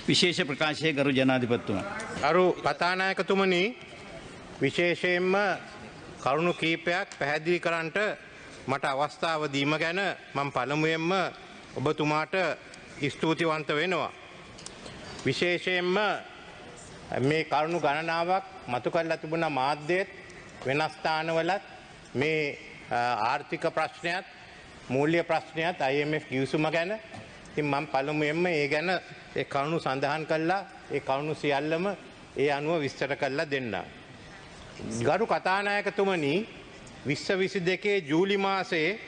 විශේෂ ප්‍රකාශය ගරු ජනාධිපතිතුමා. අරු කතානායකතුමනි විශේෂයෙන්ම කරුණු කීපයක් පැහැදිලි කරන්නට මට අවස්ථාව දීම ගැන මම පළමුවෙන්ම ඔබතුමාට ස්තුතිවන්ත වෙනවා. විශේෂයෙන්ම මේ කරුණු ගණනාවක් මතු කරලා තිබුණ මාධ්‍යයේත් වෙනස් ස්ථානවලත් මේ ආර්ථික ප්‍රශ්නයත් මූල්‍ය ප්‍රශ්නයත් IMF ගිවිසුම ගැන ඉතින් මම පළමුවෙන්ම ඒ ගැන ඒ කරුණු සඳහන් කළා ඒ කරුණු සියල්ලම ඒ අනුව විස්තර කරලා දෙන්න. ගරු කතානායකතුමනි 2022 ජූලි මාසයේ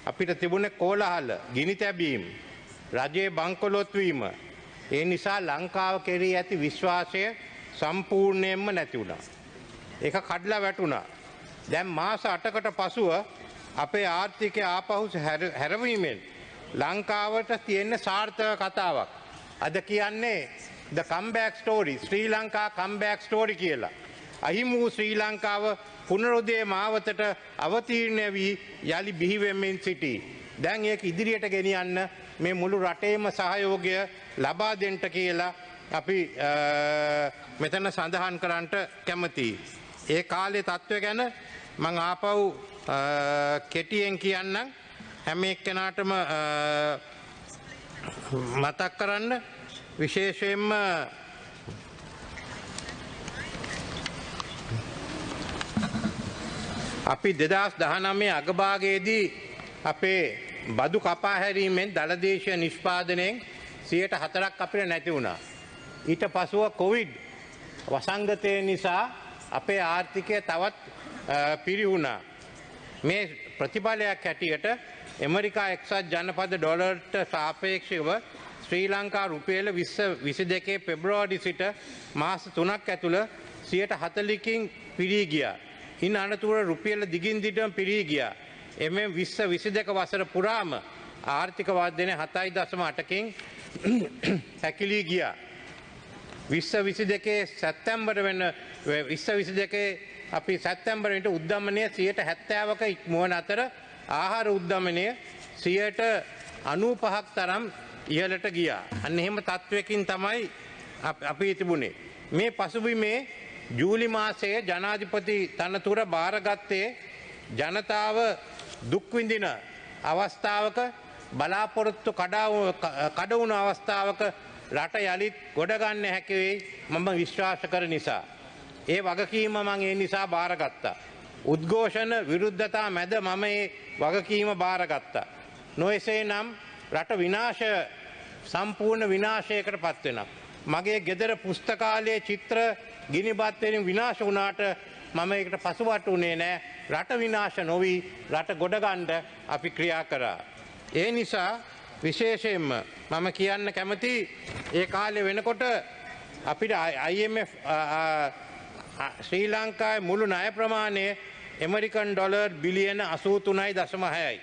අපිට තිබුණ කෝලහල ගිනි තැබීම් රජයේ බංකොලොත් වීම ඒ නිසා ලංකාව කෙරෙහි ඇති විශ්වාසය සම්පූර්ණයෙන්ම නැති වුණා. ඒක කඩලා වැටුණා. දැන් මාස 8කට පසුව අපේ ආර්ථිකය ආපහු හැරවීමෙන් ලංකාවට තියෙන සාර්ථක කතාවක්. අද කියන්නේ the comeback story Sri Lanka comeback story කියලා. අහිමි වූ ශ්‍රී ලංකාව පුනරුදය මාවතට අවතීර්ණ වී යලි බිහි වෙමින් සිටී. දැන් ඒක ඉදිරියට ගෙනියන්න මේ මුළු රටේම සහයෝගය ලබා දෙන්න කියලා අපි මෙතන සඳහන් කරන්නට කැමතියි. ඒ කාලේ තත්ත්වය ගැන මම ආපහු කෙටියෙන් කියන්නම් හැම එක්කෙනාටම මතක් කරන්න විශේෂයෙන්ම අපි 2019 අගභාගයේදී අපේ බදු කපා හැරීමෙන් දළදේශීය නිෂ්පාදනයෙන් 4% අපිට නැති වුණා. ඊට පසුව කොවිඩ් වසංගතය නිසා අපේ ආර්ථිකය තවත් පිරිහුණා. මේ ප්‍රතිඵලයක් හැටියට ඇමරිකා එක්සත් ජනපද ඩොලර්ට සාපේක්ෂව ශ්‍රී ලංකා රුපියල 2022 පෙබ්‍රවාරි සිට මාස 3ක් ඇතුළ 140කින් පිරී ගියා. ඉන් අනතුර රුපියල දිගින් දිගටම පිරී ගියා. එමෙන් 2022 වසර පුරාම ආර්ථික වර්ධනය 7.8කින් හැකිලී ගියා. 2022 සැප්තැම්බර් වෙන 2022 අපි සැප්තැම්බර් වෙනට උද්දමනය 70%ක ඉක්මවන අතර ආහාර උද්දමනය 95%ක් තරම් ඉහළට ගියා. අන්න එහෙම තත්වයකින් තමයි අපි තිබුණේ. මේ පසුබිමේ ජූලි මාසයේ ජනාධිපති තනතුර බාරගත්තේ ජනතාව දුක් විඳින අවස්ථාවක බලාපොරොත්තු කඩ වුණු අවස්ථාවක රට යලිත් ගොඩ ගන්න හැකි වෙයි මම විශ්වාස කර නිසා. ඒ වගකීම මම ඒ නිසා බාරගත්තා. උද්ඝෝෂණ විරුද්ධතා මැද මම ඒ වගකීම බාරගත්තා. නොඑසේනම් රට සම්පූර්ණ විනාශයකට පත් වෙනවා. මගේ ගෙදර පුස්තකාලයේ චිත්‍ර ගිනිබත් වලින් විනාශ වුණාට මම ඒකට පසුබට උනේ නැහැ. රට විනාශ නොවි රට ගොඩ ගන්න අපි ක්‍රියා කරා. ඒ නිසා විශේෂයෙන්ම මම කියන්න කැමති ඒ කාලේ වෙනකොට අපිට IMF ශ්‍රී ලංකාවේ මුළු ණය ප්‍රමාණය ඇමරිකන් ඩොලර් බිලියන 83.6යි.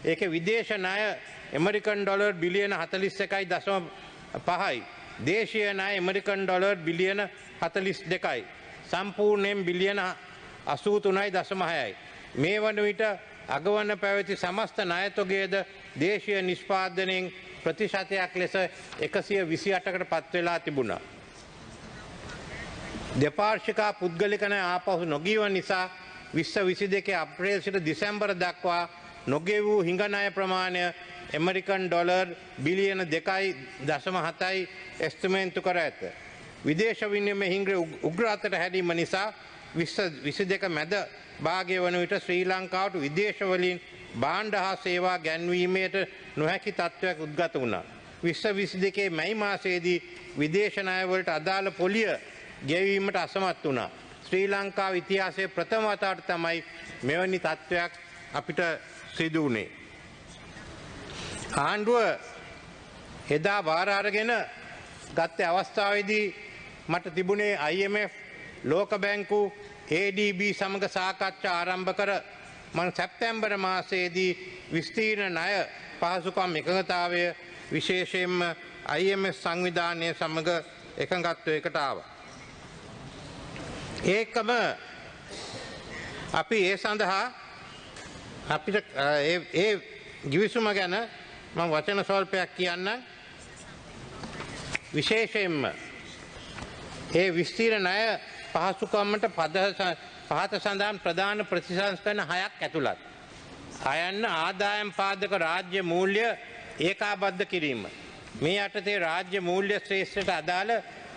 ඒකේ විදේශ ණය ඇමරිකන් ඩොලර් බිලියන 41.5යි. දේශීය ණය ඇමරිකන් ඩොලර් බිලියන 42යි. සම්පූර්ණයෙන් බිලියන 83.6යි. මේ වන විට අගවන්න පැවති සමස්ත ණයතොගයද දේශීය නිෂ්පාදනයෙන් ප්‍රතිශතයක් ලෙස 128කට පත් වෙලා තිබුණා. දෙපාර්ශ්වික පුද්ගලික ණය ආපහු නොගියව නිසා 2022 අප්‍රේල් සිට දෙසැම්බර් දක්වා නොගෙවූ හිඟ ණය ප්‍රමාණය ඇමරිකන් ඩොලර් බිලියන 2.7යි එස්ටිමේට් කර ඇත. විදේශ විනිමය හිඟ උග්‍ර අතට හැරීම නිසා 2022 මැද භාගය වන විට ශ්‍රී ලංකාවට විදේශ වලින් භාණ්ඩ හා සේවා ගැන්වීමට නොහැකි තත්ත්වයක් උද්ගත වුණා. 2022 මැයි මාසයේදී විදේශ ණය වලට අදාළ පොලිය ගෙවීමට අසමත් වුණා. ශ්‍රී ලංකාව ඉතිහාසයේ ප්‍රථම වතාවට තමයි මෙවැනි තත්ත්වයක් අපිට සිදු වුණේ. ආණ්ඩුව එදා බාර අරගෙන ගත්ත අවස්ථාවේදී මට තිබුණේ IMF ලෝක බැංකු ADB සමග සාකච්ඡා ආරම්භ කර මම සැප්තැම්බර් මාසයේදී විස්තීර්ණ ණය පහසුකම් එකඟතාවය විශේෂයෙන්ම IMF සංවිධානය සමග එකඟත්වයකට ආවා. ඒකම අපි ඒ සඳහා අපිට ඒ ගිවිසුම ගැන මම වචන ස්වල්පයක් කියන්නම්. විශේෂයෙන්ම ඒ විස්තීර ණය පහසුකම්මට පහත සඳහන් ප්‍රධාන ප්‍රතිසංස්කරණ 6ක් ඇතුළත්. අයන්න ආදායම් පාදක රාජ්‍ය මූල්‍ය ඒකාබද්ධ කිරීම. මේ යටතේ රාජ්‍ය මූල්‍ය ශ්‍රේෂ්ඨයට අදාළ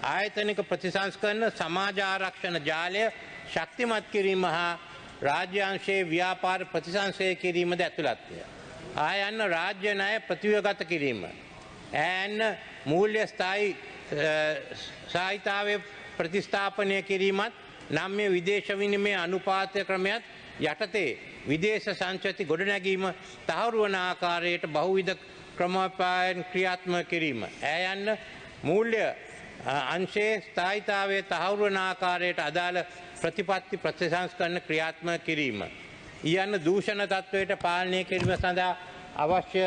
ආයතනික ප්‍රතිසංස්කරණ සමාජ ආරක්ෂණ ජාලය ශක්තිමත් කිරීම හා රාජ්‍යාංශයේ ව්‍යාපාර ප්‍රතිසංස්කරණය කිරීමද ඇතුළත්ය. ආයන්න රාජ්‍ය ණය ප්‍රතිව්‍යුහගත කිරීම. ඈන්න මූල්‍ය ස්ථායීතාවය ප්‍රතිස්ථාපනය කිරීමත් නම් මේ විදේශ විනිමය අනුපාත ක්‍රමයක් යටතේ විදේශ සංචති ගොඩනැගීම තහවුරු වන ආකාරයට බහුවිධ ක්‍රමෝපායන් ක්‍රියාත්මක කිරීම. ඈයන්න මූල්‍ය අංශයේ ස්ථායීතාවයේ තහවුරු වන ආකාරයට අදාළ ප්‍රතිපත්ති ප්‍රතිසංස්කරණ ක්‍රියාත්මක කිරීම. ඊයන්න දූෂණ තත්වයට පාලනය කිරීම සඳහා අවශ්‍ය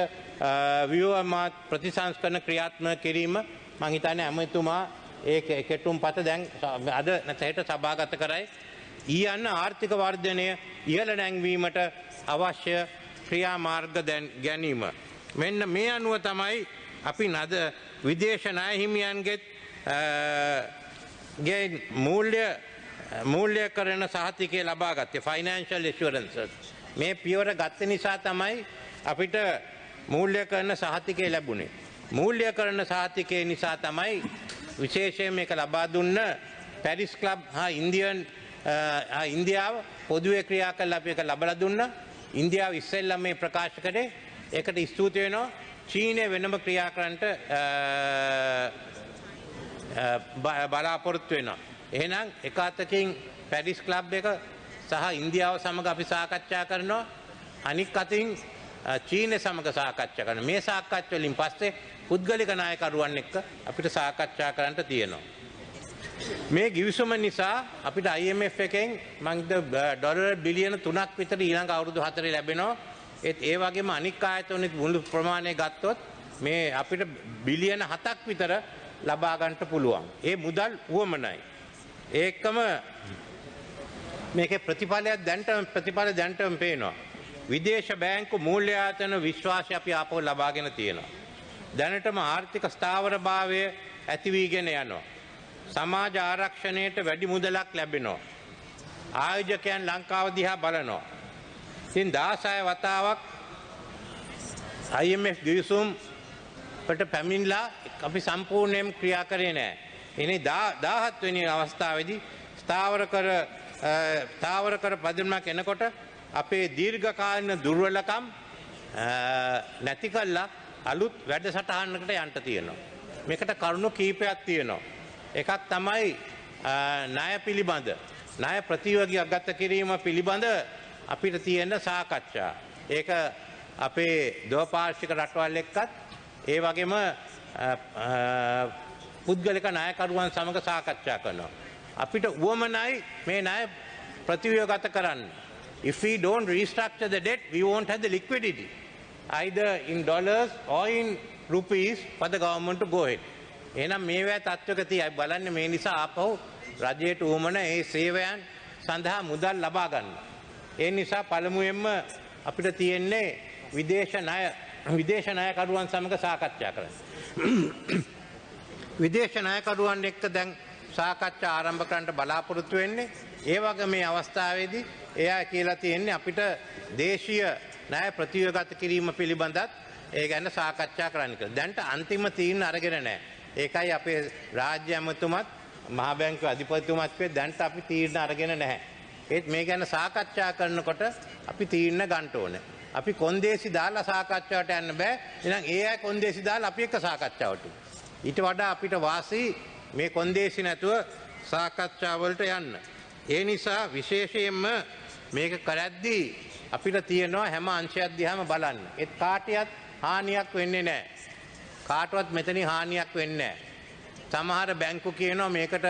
ව්‍යුහාත්මක ප්‍රතිසංස්කරණ ක්‍රියාත්මක කිරීම. මම හිතන්නේ ඇමතුමා ඒ කෙටුම් පත දැන් අද නැතහෙට සභාගත කරයි. ඊයන්න ආර්ථික වර්ධනය ඉහළ නැංවීමට අවශ්‍ය ක්‍රියාමාර්ග ගැනීම. මෙන්න මේ අනුව තමයි අපි නද විදේශ ණය හිමියන්ගෙත් මූල්‍ය කරන සහතිකය ලබා ගත්තේ ෆයිනෑන්ෂල් ඉන්ෂුරන්සස්. මේ පියවර ගත්ත නිසා තමයි අපිට මූල්‍ය කරන සහතිකය ලැබුණේ. මූල්‍ය කරන සහතිකය නිසා තමයි විශේෂයෙන් මේක ලබා දුන්න පැරිස් ක්ලබ් හා ඉන්දියාව පොදුවේ ක්‍රියා කළ අපි එක ලබලා දුන්නා. ඉන්දියාව ඉස්සෙල්ලා මේ ප්‍රකාශ කරේ. ඒකට ස්තුති වෙනවා. චීනය වෙනම ක්‍රියා කරන්නට බලාපොරොත්තු වෙනවා. එහෙනම් එක අතකින් පැරිස් ක්ලබ් එක සහ ඉන්දියාව සමග අපි සාකච්ඡා කරනවා. අනික් අතින් චීනය සමග සාකච්ඡා කරනවා. මේ සාකච්ඡා වලින් පස්සේ පුද්ගලික නායකරුවන් එක්ක අපිට සාකච්ඡා කරන්න තියෙනවා. මේ ගිවිසුම නිසා අපිට IMF එකෙන් මං ඩොලර් බිලියන 3ක් විතර ඊළඟ අවුරුදු 4 ලැබෙනවා. ඒ වගේම අනික් ආයතනෙත් මුළු ප්‍රමාණය ගත්තොත් මේ අපිට බිලියන 7ක් විතර ලබා ගන්නට පුළුවන්. ඒ මුදල් උවමනයි. ඒකම මේකේ ප්‍රතිඵල දැන්ටම පේනවා. විදේශ බැංකු මූල්‍ය ආයතන විශ්වාසය අපි ආපහු ලබාගෙන තියෙනවා. දැනටම ආර්ථික ස්ථාවරභාවය ඇති වීගෙන යනවා. සමාජ ආරක්ෂණයට වැඩි මුදලක් ලැබෙනවා. ආයෝජකයන් ලංකාව දිහා බලනවා. ඉතින් 16 වතාවක් IMF ගිවිසුම් වලට පැමිණලා අපි සම්පූර්ණයෙන් ක්‍රියා කරේ නැහැ. එනේ 17 වෙනි අවස්ථාවේදී ස්ථාවර කර පදනමක් එනකොට අපේ දීර්ඝකාලීන දුර්වලකම් නැති කළා අලුත් වැඩසටහනකට යන්න තියෙනවා. මේකට කරුණු කීපයක් තියෙනවා. එකක් තමයි ණය පිළිබඳ ණය ප්‍රතිව්‍යුහගත කිරීම පිළිබඳ අපිට තියෙන සාකච්ඡා. ඒක අපේ දෝපාර්ශ්වික රටවල් එක්කත් ඒ වගේම පුද්ගලික ණයකරුවන් සමග සාකච්ඡා කරනවා. අපිට උවමනයි මේ ණය ප්‍රතිව්‍යුහගත කරන්න. If we don't restructure the debt, we won't have the liquidity, either in dollars or in rupees for the government to go ahead. එහෙනම් මේවැ තත්ත්වක තියයි බලන්න මේ නිසා ආපහු රජයට උවමන ඒ සේවයන් සඳහා මුදල් ලබා ගන්න. ඒ නිසා පළමුවෙන්ම අපිට තියෙන්නේ විදේශ ණයකරුවන් සමග සාකච්ඡා කරන්න. විදේශ ණයකරුවන් එක්ක දැන් සාකච්ඡා ආරම්භ කරන්න බලාපොරොත්තු වෙන්නේ. ඒ වගේ මේ අවස්ථාවේදී එයා කියලා තියෙන්නේ අපිට දේශීය ණය ප්‍රතිව්‍යුහගත කිරීම පිළිබඳත් ඒ ගැන සාකච්ඡා කරන්න කියලා. දැන්ට අන්තිම තීරණ අරගෙන නැහැ. ඒකයි අපේ රාජ්‍ය ඇමතුමත් මහ බැංකුවේ අධිපතිතුමත් කිව්වේ දැන්ට අපි තීරණ අරගෙන නැහැ. ඒත් මේ ගැන සාකච්ඡා කරනකොට අපි තීරණ ගන්න ඕනේ. අපි කොන්දේසි දාලා සාකච්ඡාවට යන්න බෑ. එහෙනම් ඒ අය කොන්දේසි දාලා අපි එක්ක සාකච්ඡාවට. ඊට වඩා අපිට වාසි මේ කොන්දේසි නැතුව සාකච්ඡා වලට යන්න. ඒ නිසා විශේෂයෙන්ම මේක කරද්දී අපිට තියෙනවා හැම අංශයක් දිහාම බලන්න. ඒත් කාටවත් හානියක් වෙන්නේ නැහැ. කාටවත් මෙතනින් හානියක් වෙන්නේ නැහැ. සමහර බැංකු කියනවා මේකට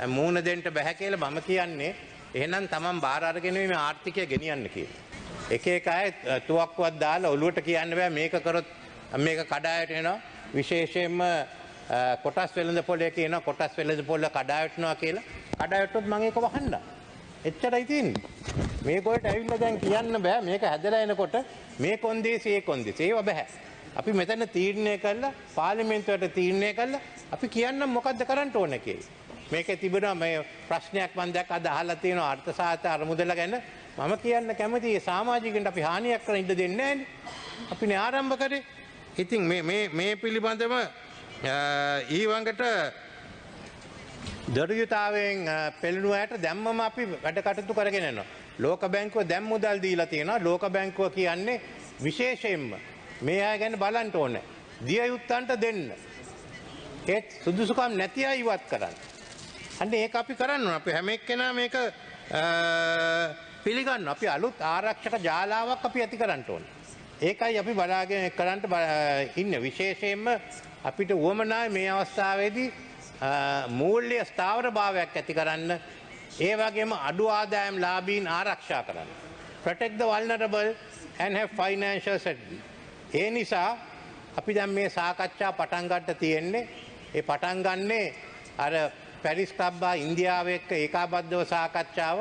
මූණ දෙන්න බෑ කියලා. මම කියන්නේ එහෙනම් Taman බාර අරගෙන මේ ආර්ථිකය ගෙනියන්න කියලා. එක එක අය තුවක්කුවක් දාලා ඔලුවට කියන්න බෑ මේක කරොත් මේක කඩායට එනවා. විශේෂයෙන්ම කොටස් වෙළඳ පොලේ කියනවා කොටස් වෙළඳ පොල කඩාවැටෙනවා කියලා. කඩාවැටුනොත් මම ඒක වහන්න. එච්චරයි තියෙන්නේ. මේකට ඇවිල්ලා දැන් කියන්න බෑ මේක හැදලා එනකොට මේ කොන්දේසි ඒ කොන්දේසි ඒව බෑ. අපි මෙතන තීරණය කළා පාර්ලිමේන්තුවට තීරණය කළා අපි කියන්නම් මොකද්ද කරන්න ඕන කියලා. මේකේ තිබෙනවා මේ ප්‍රශ්නයක් මම දැක්ක අද අහලා තියෙනවා අර්ථසාහිත්‍ය අරමුදල ගැන. මම කියන්න කැමතියි සමාජිකයන්ට අපි හානියක් කරන්න ඉඩ දෙන්නේ නැහැනේ. අපිනේ ආරම්භ කරේ. ඉතින් මේ පිළිබඳව ඊවඟට දරුයතාවයෙන් පෙළෙනු අයට දැම්මම අපි වැඩ කටයුතු කරගෙන යනවා. ලෝක බැංකුව දැන් මුදල් දීලා තියෙනවා. ලෝක බැංකුව කියන්නේ විශේෂයෙන්ම මේ අය ගැන බලන්න ඕනේ. දිය යුත්තන්ට දෙන්න. ඒත් සුදුසුකම් නැති අය ඉවත් කරන්න. අන්න ඒක අපි කරන්න ඕන. අපි හැම එක්කෙනා මේක පිළිගන්න. අපි අලුත් ආරක්ෂක ජාලාවක් අපි ඇති කරන්න ඕන. ඒකයි අපි බලාගෙන කරන්න ඉන්නේ. විශේෂයෙන්ම අපිට උවමනායි මේ අවස්ථාවේදී මූල්‍ය ස්ථාවර භාවයක් ඇති කරන්න. ඒ වගේම අඩු ආදායම් ලාභීන් ආරක්ෂා කරන්න. Protect the vulnerable and have financial stability. ඒ නිසා අපි දැන් මේ සාකච්ඡා පටන් ගන්න තියෙන්නේ. ඒ පටන් ගන්නේ අර පැරිස් ක්ලබ් ඉන්දියාව එක්ක ඒකාබද්ධව සාකච්ඡාව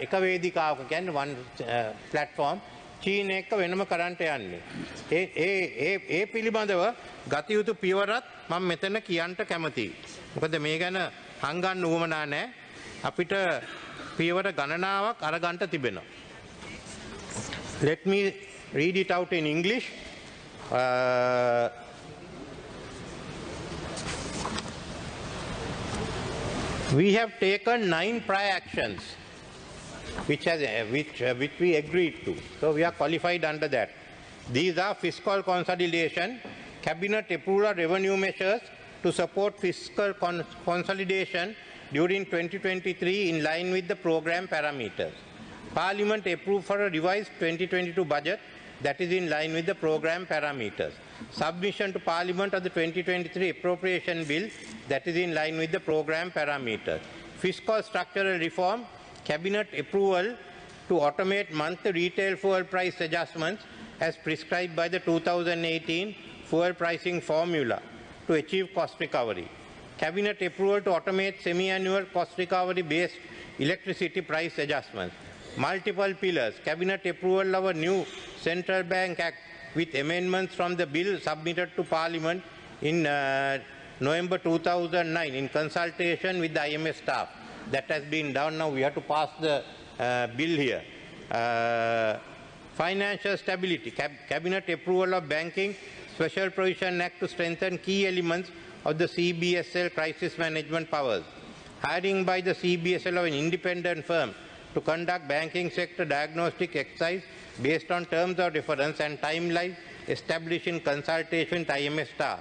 එක වේදිකාවක කියන්නේ වන් ප්ලැට්ෆෝම් චීන එක්ක වෙනම කරන්ට යන්නේ. ඒ පිළිබඳව ගත යුතු පියවරත් මම මෙතන කියන්න කැමතියි. මොකද මේ ගැන හංගන්න උවමනා නැහැ. අපිට පියවර ගණනාවක් අරගන්න තිබෙනවා. Let me read it out in English. We have taken 9 prior actions which we agreed to. So we are qualified under that. These are fiscal consolidation, cabinet approval of revenue measures to support fiscal consolidation during 2023 in line with the program parameters. Parliament approved for a revised 2022 budget that is in line with the program parameters. Submission to Parliament of the 2023 appropriation bill that is in line with the program parameters. Fiscal structural reform, cabinet approval to automate monthly retail fuel price adjustments as prescribed by the 2018 fuel pricing formula to achieve cost recovery. Cabinet approval to automate semi-annual cost recovery based electricity price adjustments. Multiple pillars. Cabinet approval of a new Central Bank Act with amendments from the bill submitted to Parliament in November 2009 in consultation with the IMF staff. That has been done. Now we have to pass the bill here. Financial stability. Cabinet approval of Banking Special Provision Act to strengthen key elements of the CBSL crisis management powers. Hiring by the CBSL of an independent firm to conduct banking sector diagnostic exercise based on terms of reference and timelines established in consultation with IMF staff.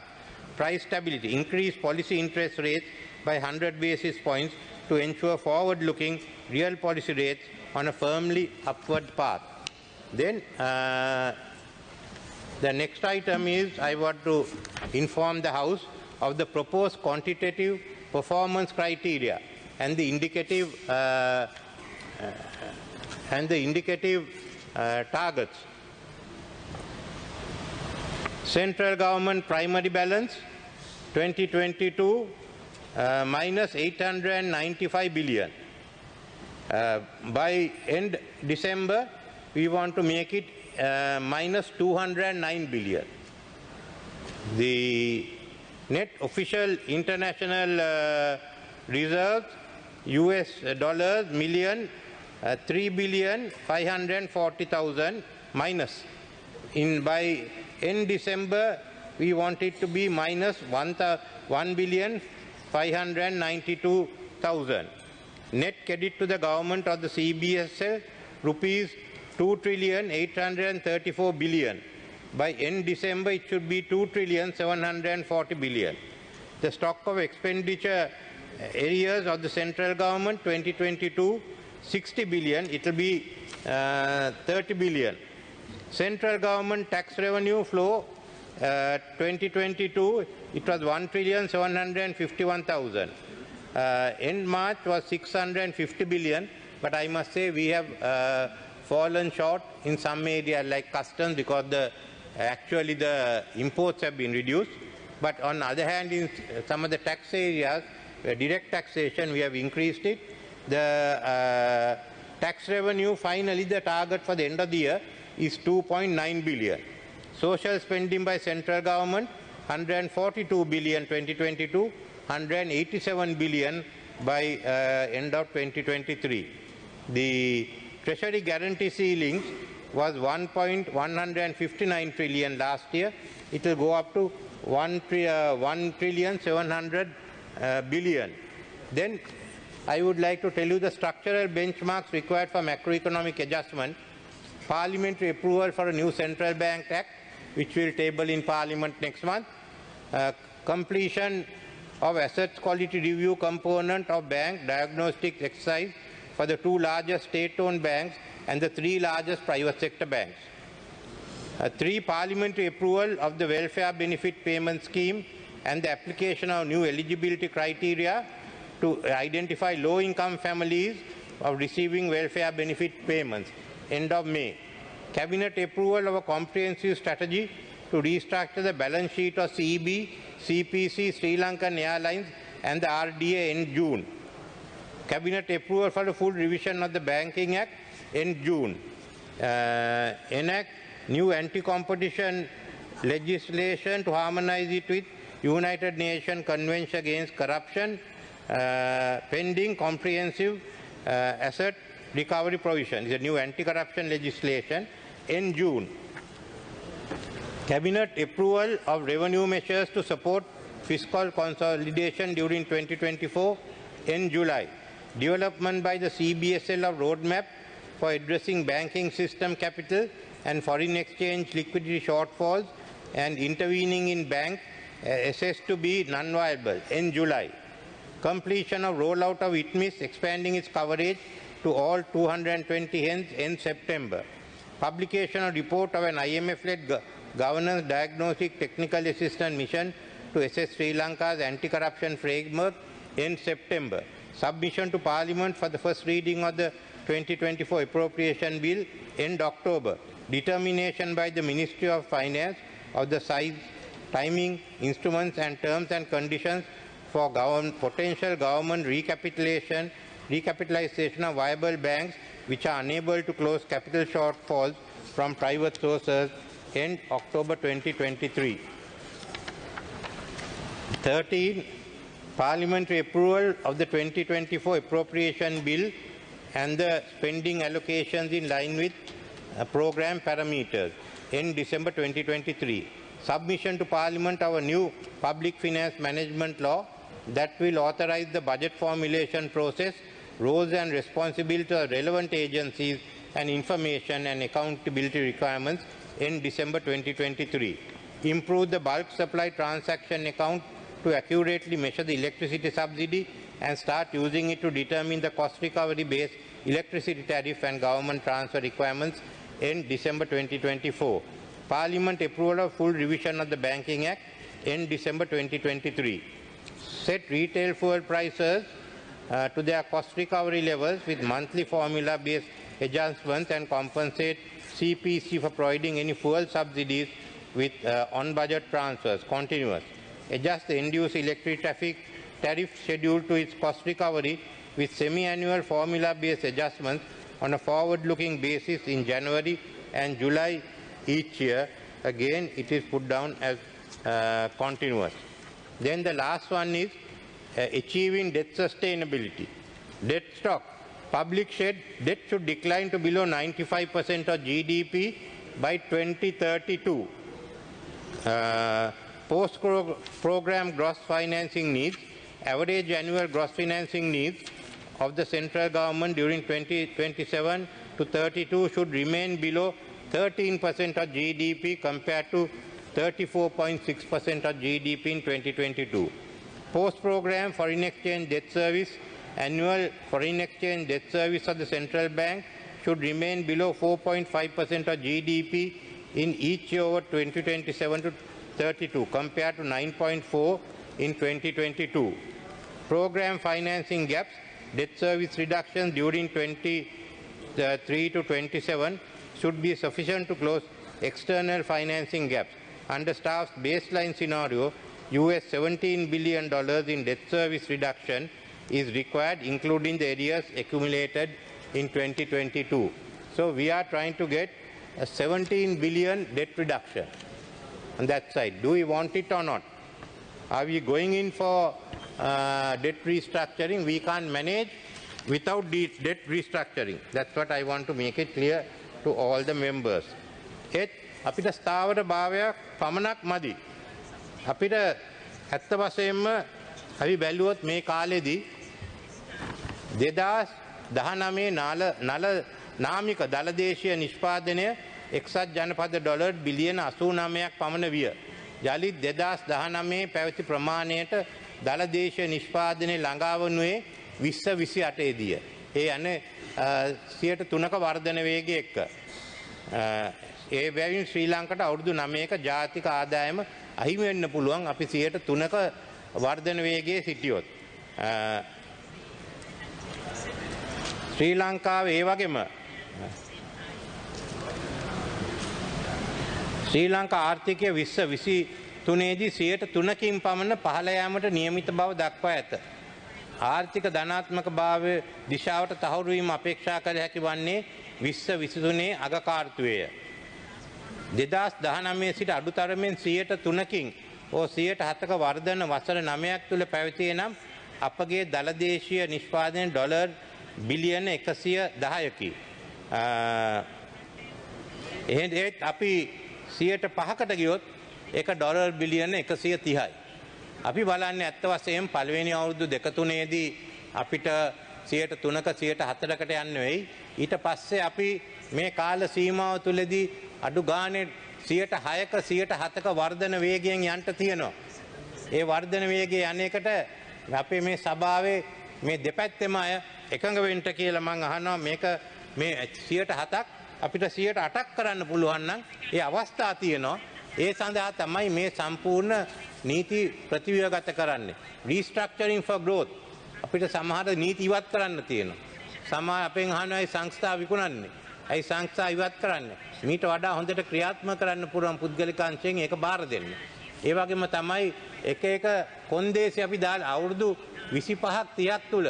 Price stability. Increase policy interest rates by 100 basis points to ensure forward-looking real policy rates on a firmly upward path. Then the next item is I want to inform the House of the proposed quantitative performance criteria and the indicative targets. Central government primary balance 2022 minus 895 billion. By end December we want to make it minus 209 billion. The net official international reserves US dollars million 3,540,000 minus. By end December we want it to be minus 1,592,000. Net credit to the government of the CBSL rupees 2,834 billion. By end December it should be 2,740 billion. The stock of expenditure areas of the central government 2022 60 billion, it will be 30 billion. Central government tax revenue flow 2022 it was 1,751,000. End March was 650 billion, but I must say we have fallen short in some areas like customs because actually the imports have been reduced. But on the other hand, in some of the tax areas, direct taxation, we have increased it. The tax revenue, finally, the target for the end of the year is 2.9 billion. Social spending by central government, 142 billion 2022, 187 billion by end of 2023. The Treasury guarantee ceilings was 1.159 trillion last year. It will go up to 1 trillion 700 billion. Then I would like to tell you the structural benchmarks required for macroeconomic adjustment. Parliamentary approval for a new Central Bank Act, which will table in Parliament next month. Completion of assets quality review component of bank diagnostic exercise for the 2 largest state-owned banks and the 3 largest private sector banks. 3 parliamentary approval of the welfare benefit payment scheme and the application of new eligibility criteria to identify low-income families of receiving welfare benefit payments. End of May. Cabinet approval of a comprehensive strategy to restructure the balance sheet of CEB, CPC, Sri Lankan Airlines and the RDA in June. Cabinet approval for the full revision of the Banking Act in June. Enact new anti-competition legislation to harmonize it with United Nations Convention Against Corruption, pending comprehensive asset recovery provision. It's a new anti-corruption legislation in June. Cabinet approval of revenue measures to support fiscal consolidation during 2024 in July. Development by the CBSL of roadmap for addressing banking system capital and foreign exchange liquidity shortfalls and intervening in banks assessed to be non-viable in July. Completion of rollout of ITMIS, expanding its coverage to all 220 hens in September. Publication of report of an IMF-led governance diagnostic technical assistance mission to assess Sri Lanka's anti-corruption framework in September. Submission to Parliament for the first reading of the 2024 appropriation bill in October. Determination by the Ministry of Finance of the size, timing, instruments and terms and conditions for potential government recapitalization of viable banks which are unable to close capital shortfalls from private sources in October 2023. 13. Parliamentary approval of the 2024 appropriation bill and the spending allocations in line with program parameters in December 2023. Submission to Parliament of a new public finance management law that will authorize the budget formulation process, roles and responsibilities of relevant agencies and information and accountability requirements in December 2023. Improve the bulk supply transaction account to accurately measure the electricity subsidy and start using it to determine the cost recovery based electricity tariff and government transfer requirements in December 2024. Parliament approval of full revision of the Banking Act in December 2023. Set retail fuel prices to their cost recovery levels with monthly formula-based adjustments and compensate CPC for providing any fuel subsidies with on-budget transfers, continuous. Adjust the end-use electric traffic tariff schedule to its cost recovery with semi-annual formula-based adjustments on a forward-looking basis in January and July each year. Again, it is put down as continuous. Then the last one is achieving debt sustainability. Debt stock. Public debt should decline to below 95% of GDP by 2032. Post-program gross financing needs. Average annual gross financing needs of the central government during 2027 to 32 should remain below 13% of GDP compared to 34.6% of GDP in 2022. Post-program foreign exchange debt service. Annual foreign exchange debt service of the central bank should remain below 4.5% of GDP in each year over 2027 to 32 compared to 9.4 in 2022. Program financing gaps. Debt service reduction during 23 to 27 should be sufficient to close external financing gaps. Under staff's baseline scenario, US $17 billion in debt service reduction is required, including the areas accumulated in 2022. So we are trying to get a 17 billion debt reduction. on that side. Do we want it or not? Are we going in for debt restructuring? We can't manage without debt restructuring. That's what I want to make it clear to all the members. අපිට ස්ථාවර භාවයක් පමණක් මදි. අපිට ඇත්ත වශයෙන්ම අපි බැලුවොත් මේ කාලෙදී 2019 නාමික දළදේශීය නිෂ්පාදනය එක්සත් ජනපද ඩොලර් බිලියන 89ක් පමණ විය. යළිත් 2019 පැවති ප්‍රමාණයට දළදේශීය නිෂ්පාදනය ළඟා වනුයේ 2028 දී. ඒ යන්නේ 3% වර්ධන වේගය එක්ක. ඒ බැවින් ශ්‍රී ලංකාවට අවුරුදු 9ක ජාතික ආදායම අහිමි වෙන්න පුළුවන් අපි 3%ක වර්ධන වේගයේ සිටියොත්. ශ්‍රී ලංකාවේ ඒ වගේම ශ්‍රී ලංකා ආර්ථිකය 2023 දී 3%කින් පමණ පහළ යාමට නියමිත බව දක්වා ඇත. ආර්ථික ධනාත්මක භාවය දිශාවට තහවුරු වීම අපේක්ෂා කළ හැකි වන්නේ 2023 අගකාර්තුවේය. 2019 සිට අඩුතරමින් 3%කින් හෝ 7%ක වර්ධන වසර 9ක් තුළ පැවතියේ නම් අපගේ දළදේශීය නිෂ්පාදනය ඩොලර් බිලියන 110කි. එහෙත් අපි 5%කට ගියොත් ඒක ඩොලර් බිලියන 130යි. අපි බලන්නේ ඇත්ත වශයෙන් පළවෙනි අවුරුදු 2-3 දී අපිට 3%ක 4%කට යන්න වෙයි. ඊට පස්සේ අපි මේ කාල සීමාව තුළදී අඩු ගානේ 6%ක 7%ක වර්ධන වේගයෙන් යන්න තියෙනවා. ඒ වර්ධන වේගයේ අනේකට අපේ මේ සභාවේ මේ දෙපැත්තෙම අය එකඟ වෙන්න කියලා මම අහනවා. මේක මේ 7%ක් අපිට 8%ක් කරන්න පුළුවන් නම් ඒ අවස්ථා තියෙනවා. ඒ සඳහා තමයි මේ සම්පූර්ණ නීති ප්‍රතිව්‍යුහගත කරන්නේ. රීස්ට්‍රක්චරින් ෆොර් growth අපිට සමහර නීති ඉවත් කරන්න තියෙනවා. සමහර අපෙන් අහනවා සංස්ථා විකුණන්නේ. ඇයි සංස්ථා ඉවත් කරන්නේ? මීට වඩා හොඳට ක්‍රියාත්මක කරන්න පුළුවන් පුද්ගලික අංශයෙන් ඒක බාර දෙන්න. ඒ වගේම තමයි එක කොන්දේසි අපි දාලා අවුරුදු 25ක් 30ක් තුල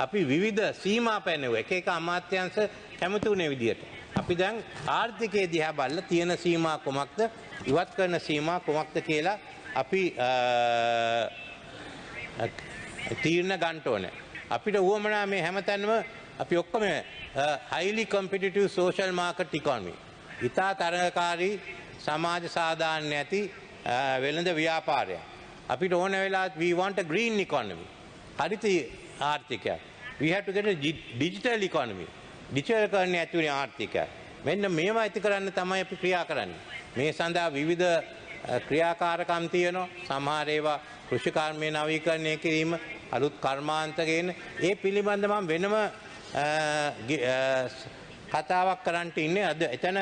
අපි විවිධ සීමා පැනෙවුවා. එක අමාත්‍යාංශ කැමති වුණේ විදියට. අපි දැන් ආර්ථිකයේ දිහා බලලා තියෙන සීමා කොමක්ද? ඉවත් කරන සීමා කොමක්ද කියලා අපි තීරණ ගන්න ඕනේ. අපිට උවමනා මේ හැමතැනම අපි ඔක්කොම highly competitive social market economy. ඉතා තරඟකාරී සමාජ සාධාරණ ඇති වෙළඳ ව්‍යාපාරයක්. අපිට ඕන වෙලාවත් we want a green economy. Haritha ආර්ථිකයක්. We have to get a digital economy. Digital කරන්නේ ඇතුළේ ආර්ථිකයක්. මෙන්න මේවා ඇති කරන්න තමයි අපි ක්‍රියා කරන්නේ. මේ සඳහා විවිධ ක්‍රියාකාරකම් තියෙනවා. සමහර ඒවා කෘෂිකර්මයේ නවීකරණය කිරීම, අලුත් කර්මාන්ත ගේන. ඒ පිළිබඳ මම වෙනම කතාවක් කරන්න ඉන්නේ. අද එතන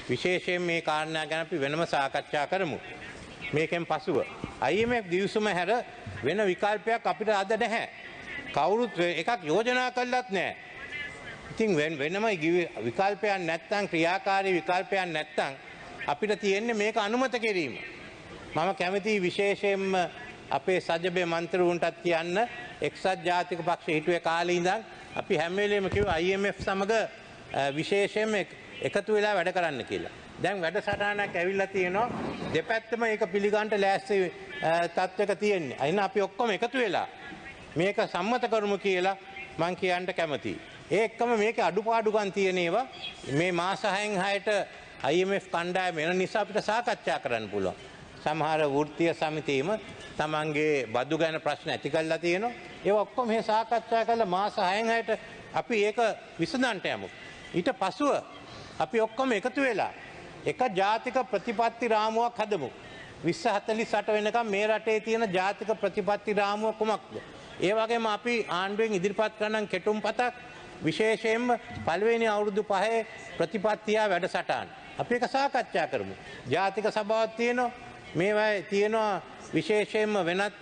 විශේෂයෙන් මේ කාරණා ගැන අපි වෙනම සාකච්ඡා කරමු. මේකෙන් පසුව IMF දිවිසුම හැර වෙන විකල්පයක් අපිට අද නැහැ. කවුරුත් එකක් යෝජනා කළත් නැහැ. ඉතින් වෙනම විකල්පයක් නැත්තම්, ක්‍රියාකාරී විකල්පයක් නැත්තම් අපිට තියෙන්නේ මේක අනුමත කිරීම. මම කැමතියි විශේෂයෙන්ම අපේ සජ්ජබේ මන්ත්‍රීවරුන්ටත් කියන්න, එක්සත් ජාතික පක්ෂ හිටුවේ කාලේ ඉඳන් අපි හැම වෙලේම කිව්වා IMF සමග විශේෂයෙන්ම එකතු වෙලා වැඩ කරන්න කියලා. දැන් වැඩසටහනක් ඇවිල්ලා තියෙනවා. දෙපැත්තම ඒක පිළිගන්න ලෑස්ති තත්ත්වයක තියෙන්නේ. අයින අපි ඔක්කොම එකතු වෙලා මේක සම්මත කරමු කියලා මම කියන්න කැමතියි. ඒ එක්කම මේකේ අඩුපාඩුකම් තියෙන ඒවා මේ මාස 6න් 6ට IMF කණ්ඩායම වෙන නිසා අපිට සාකච්ඡා කරන්න පුළුවන්. සමහර වෘත්තීය සමිතියම තමන්ගේ බදු ගැන ප්‍රශ්න ඇති කරලා තියෙනවා. ඒක ඔක්කොම මේ සාකච්ඡා කරලා මාස 6න් 6ට අපි ඒක විසඳන්න යමු. ඊට පසුව අපි ඔක්කොම එකතු වෙලා එක ජාතික ප්‍රතිපත්ති රාමුවක් හදමු. 2048 වෙනකම් මේ රටේ තියෙන ජාතික ප්‍රතිපත්ති රාමුව කුමක්ද? ඒ වගේම අපි ආණ්ඩුවෙන් ඉදිරිපත් කරන කෙටුම්පතක් විශේෂයෙන්ම පළවෙනි අවුරුදු 5 ප්‍රතිපත්තිය වැඩසටහන. අපි ඒක සාකච්ඡා කරමු. ජාතික සභාවක් තියෙනවා. මේවා තියෙනවා විශේෂයෙන්ම වෙනත්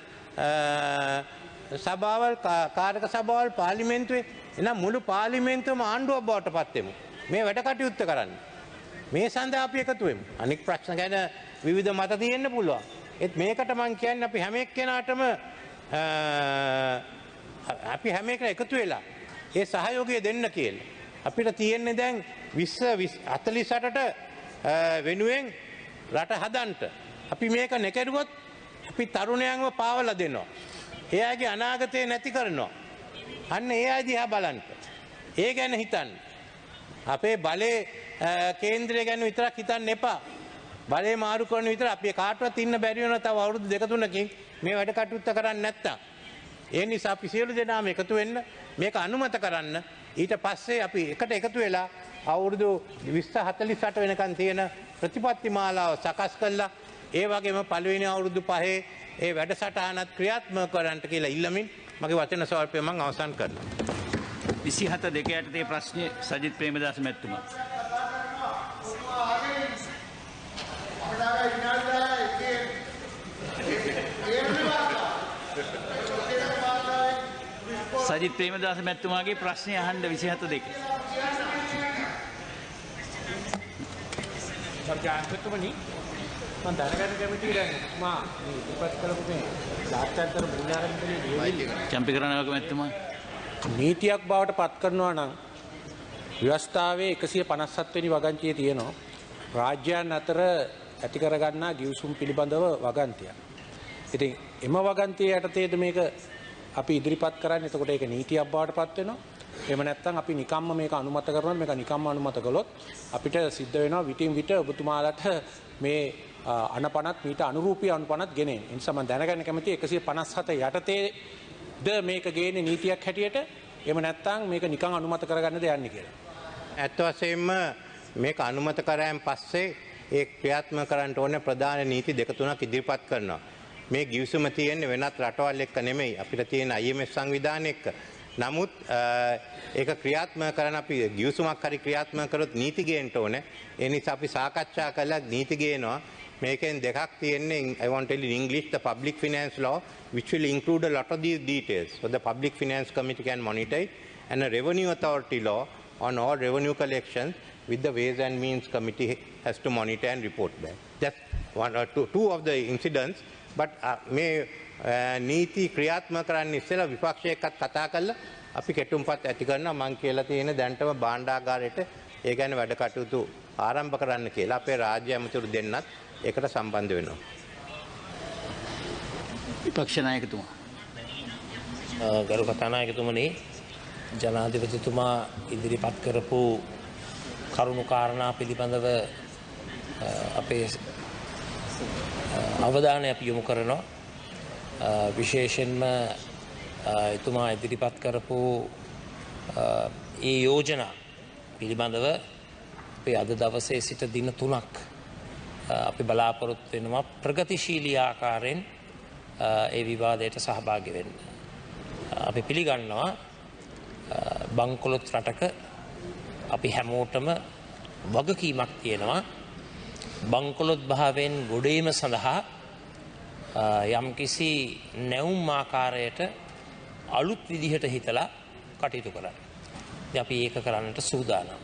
සභාවල්, කාරක සභාවල්, පාර්ලිමේන්තුවේ. එනම් මුළු පාර්ලිමේන්තුවම ආණ්ඩුවක් බවට පත් වෙමු. මේ වැඩ කටයුත්ත කරන්න. මේ සඳහා අපි එකතු වෙමු. අනෙක් ප්‍රශ්න ගැන විවිධ මත තියෙන්න පුළුවන්. ඒත් මේකට මම කියන්නේ අපි හැම එක්කෙනාටම අපි හැම එකම එකතු වෙලා ඒ සහයෝගය දෙන්න කියලා. අපිට තියෙන්නේ දැන් 2048ට වෙනුවෙන් රට හදන්ට. අපි මේක නැකැරුවොත් අපි තරුණයන්ව පාවල දෙනවා. එයාගේ අනාගතය නැති කරනවා. අන්න ඒ අය දිහා බලන්න. ඒ ගැන හිතන්න. අපේ බලේ කේන්ද්‍රය ගැන විතරක් හිතන්න එපා. බලේ මාරු කරන විතර අපි කාටවත් ඉන්න බැරි වෙනවා තව අවුරුදු දෙක තුනකින් මේ වැඩ කටයුත්ත කරන්නේ නැත්තම්. ඒ නිසා අපි සියලු දෙනාම එකතු වෙන්න මේක අනුමත කරන්න. ඊට පස්සේ අපි එකට එකතු වෙලා අවුරුදු 2048 වෙනකන් තියෙන ප්‍රතිපත්ති මාලාව සකස් කළා. ඒ වගේම පළවෙනි අවුරුදු පහේ ඒ වැඩසටහනත් ක්‍රියාත්මක කරන්නට කියලා ඉල්ලමින් මගේ වචන ස්වල්පය මම අවසන් කරනවා. 27 2 යටතේ ප්‍රශ්නේ සජිත් ප්‍රේමදාස මැතිතුමා. සජිත් ප්‍රේමදාස මැතිතුමාගේ ප්‍රශ්නය අහන්න 27 2. සර්ජාන්තුමනි මම දැනගන්න කැමතියි දැන් මා මේ ඉපත් කරපු මේ ජාත්‍යන්තර මූල්‍යාරම්භකලේ නියෝජනය චම්පිකරණවක මැතිතුමා. නීතියක් බවට පත් කරනවා නම් ව්‍යවස්ථාවේ 157 වෙනි වගන්තියේ තියෙනවා රාජ්‍යයන් අතර ඇති කරගන්නා ගිවිසුම් පිළිබඳව වගන්තියක්. ඉතින් එම වගන්තිය යටතේද මේක අපි ඉදිරිපත් කරන්නේ. එතකොට ඒක නීතියක් බවට පත් වෙනවා. එහෙම නැත්නම් අපි නිකම්ම මේක අනුමත කරනවා. මේක නිකම්ම අනුමත කළොත් අපිට සිද්ධ වෙනවා විටින් විට ඔබතුමාලට මේ අනපනත් මීට අනුරූපී අනුපනත් ගෙනෙන. ඒ නිසා මම දැනගන්න කැමතියි 157 යටතේද මේක ගේන්නේ නීතියක් හැටියට. එහෙම නැත්නම් මේක නිකන් අනුමත කරගන්නද යන්නේ කියලා. ඇත්ත වශයෙන්ම මේක අනුමත කරායින් පස්සේ ඒ ක්‍රියාත්මක කරන්න ඕනේ ප්‍රධාන නීති දෙක තුනක් ඉදිරිපත් කරනවා. මේ ගිවිසුම තියෙන්නේ වෙනත් රටවල් එක්ක නෙමෙයි. අපිට තියෙන IMF සංවිධානය එක්ක. නමුත් ඒක ක්‍රියාත්මක කරන අපි ගිවිසුමක් හරි ක්‍රියාත්මක කරොත් නීති ගේන්න ඕනේ. ඒ නිසා අපි සාකච්ඡා කළා නීති ගේනවා. මේකෙන් දෙකක් තියෙන්නේ I want to tell you in English the public finance law which will include a lot of these details. So the public finance committee can monitor it, and a revenue authority law on all revenue collections with the ways and means committee has to monitor and report back. Just one or two of the incidents. But මේ නීති ක්‍රියාත්මක කරන්න ඉස්සෙල්ලා විපක්ෂ එක්කත් කතා කරලා අපි කෙටුම්පත් ඇති කරනවා. මම කියලා තියෙන දැන්ටම භාණ්ඩාගාරයට ඒ ගැන වැඩ කටයුතු ආරම්භ කරන්න කියලා අපේ රාජ්‍ය ඇමතිවරු දෙන්නත් ඒකට සම්බන්ධ වෙනවා. විපක්ෂ නායකතුමා. ගරු කතානායකතුමනි, ජනාධිපතිතුමා ඉදිරිපත් කරපු කරුණු කාරණා පිළිබඳව අපේ අවධානය අපි යොමු කරනවා. විශේෂයෙන්ම එතුමා ඉදිරිපත් කරපු ඒ යෝජනා පිළිබඳව අපේ අද දවසේ සිට දින 3ක් අපි බලාපොරොත්තු වෙනවා ප්‍රගතිශීලී ආකාරයෙන් ඒ විවාදයට සහභාගී වෙන්න. අපි පිළිගන්නවා බංකොලොත් රටක අපි හැමෝටම වගකීමක් තියෙනවා බංකොලොත් භාවයෙන් ගොඩේම සඳහා යම්කිසි නැවුම් ආකාරයට අලුත් විදිහට හිතලා කටයුතු කරන්න. අපි ඒක කරන්නට සූදානම්.